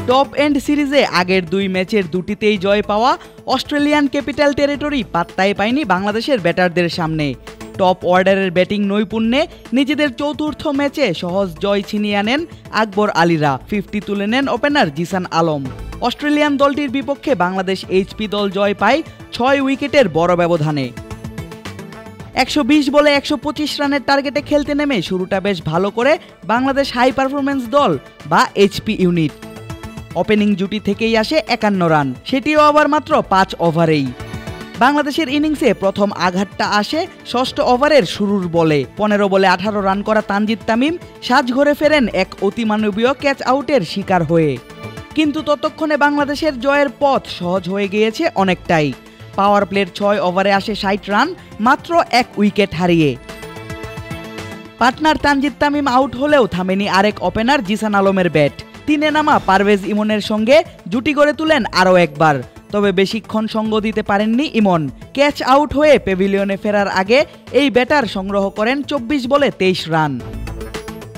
Top and সিরিজে আগের 2 ম্যাচের দুটিতেই জয় পাওয়া অস্ট্রেলিয়ান ক্যাপিটাল টেরিটরি পাত্তাই পায়নি বাংলাদেশের ব্যাটারদের সামনে। টপ অর্ডারের ব্যাটিং নৈপুণ্যে নিজেদের চতুর্থ ম্যাচে সহজ জয় ছিনিয়ে আনেন আকবর আলীরা। 50 তুলে নেন ওপেনার জিসান আলম। অস্ট্রেলিয়ান দলটির বিপক্ষে বাংলাদেশ এইচপি দল জয় পায় 6 উইকেটের বড় ব্যবধানে। 120 বলে 125 রানের টার্গেটে খেলতে নেমে শুরুটা বেশ ভালো করে বাংলাদেশ হাই পারফরম্যান্স দল বা এইচপি ইউনিট। ওপেনিং জুটি থেকেই আসে 51 রান, সেটিও আবার মাত্র 5 ওভারেই। বাংলাদেশের ইনিংসে প্রথম আঘাতটা আসে 6ষ্ঠ ওভারের শুরুর বলে। 15 বলে 18 রান করা তানজিদ তামিম সাজঘরে ফেরেন এক অতিমানবীয় ক্যাচ আউটের শিকার হয়ে। কিন্তু ততক্ষণে বাংলাদেশের জয়ের পথ সহজ হয়ে গিয়েছে অনেকটাই। পাওয়ার প্লের 6 ওভারে আসে 60 রান, মাত্র 1 উইকেট হারিয়ে। পার্টনার তানজিদ তামিম আউট হলেও থামেনি আরেক ওপেনার জিসান আলমের ব্যাট। 3-এ নামা পারভেজ ইমনের সঙ্গে জুটি গড়ে তুলেন আরও একবার, তবে বেশিক্ষণ সঙ্গ দিতে পারেননি ইমন। ক্যাচ আউট হয়ে প্যাভিলিয়নে ফেরার আগে এই ব্যাটার সংগ্রহ করেন 24 বলে 23 রান।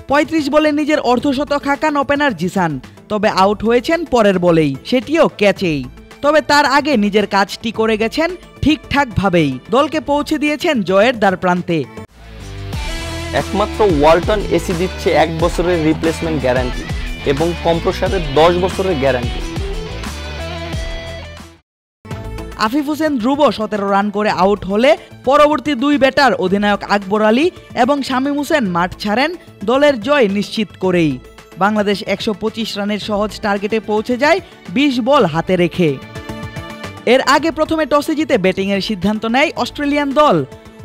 35 বলে নিজের অর্ধশতক হাঁকান ওপেনার জিসান, তবে আউট হয়েছেন পরের বলেই, সেটিও ক্যাচেই। তবে তার আগে নিজের কাজটি করে গেছেন ঠিকঠাকভাবেই, দলকে পৌঁছে দিয়েছেন জয়ের দ্বারপ্রান্তে। একমাত্র ওয়ালটন এসি দিচ্ছে 1 বছরের রিপ্লেসমেন্ট গ্যারান্টি এবং কম্প্রেসারের 10 বছরের গ্যারান্টি। আফিফ হোসেন ধ্রুব 17 রান করে আউট হলে পরবর্তী 2 ব্যাটার অধিনায়ক আকবর আলী এবং শামীম হোসেন মাঠ ছাড়েন দলের জয় নিশ্চিত করেই। বাংলাদেশ 125 রানের সহজ টার্গেটে পৌঁছে যায় 20 বল হাতে রেখে। এর আগে প্রথমে টসে জিতে ব্যাটিংয়ের সিদ্ধান্ত নেয় অস্ট্রেলিয়ান দল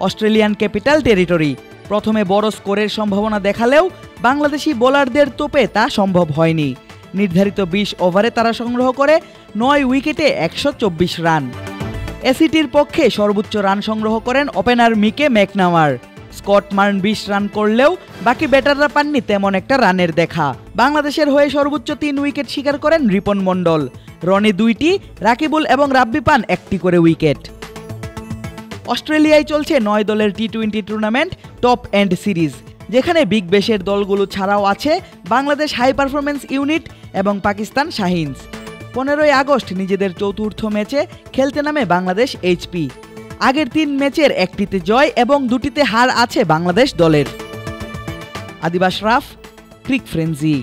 অস্ট্রেলিয়ান ক্যাপিটাল টেরিটরি। প্রথমে বড় স্কোরের সম্ভাবনা দেখালেও বাংলাদেশি বোলারদের তোপে তা সম্ভব হয়নি। নির্ধারিত 20 ওভারে তারা সংগ্রহ করে 9 উইকেটে 124 রান। এসিটির পক্ষে সর্বোচ্চ রান সংগ্রহ করেন ওপেনার মিকে ম্যাকনামার। স্কট মার্ন 20 রান করলেও বাকি ব্যাটাররা পাননি তেমন একটা রানের দেখা। বাংলাদেশের হয়ে সর্বোচ্চ 3 উইকেট শিকার করেন রিপন মণ্ডল। রনি 2টি, রাকিবুল এবং রাব্বি পান 1টি করে উইকেট। অস্ট্রেলিয়ায় চলছে 9 দলের টি-20 টুর্নামেন্ট টপ এন্ড সিরিজ, যেখানে বিগ ব্যাশের দলগুলো ছাড়াও আছে বাংলাদেশ হাই পারফরম্যান্স ইউনিট এবং পাকিস্তান শাহিনস। 15ই আগস্ট নিজেদের চতুর্থ ম্যাচে খেলতে নামে বাংলাদেশ এইচপি। আগের 3 ম্যাচের 1টিতে জয় এবং 2টিতে হার আছে বাংলাদেশ দলের। আদিব আশরাফ, ক্রিক ফ্রেঞ্জি।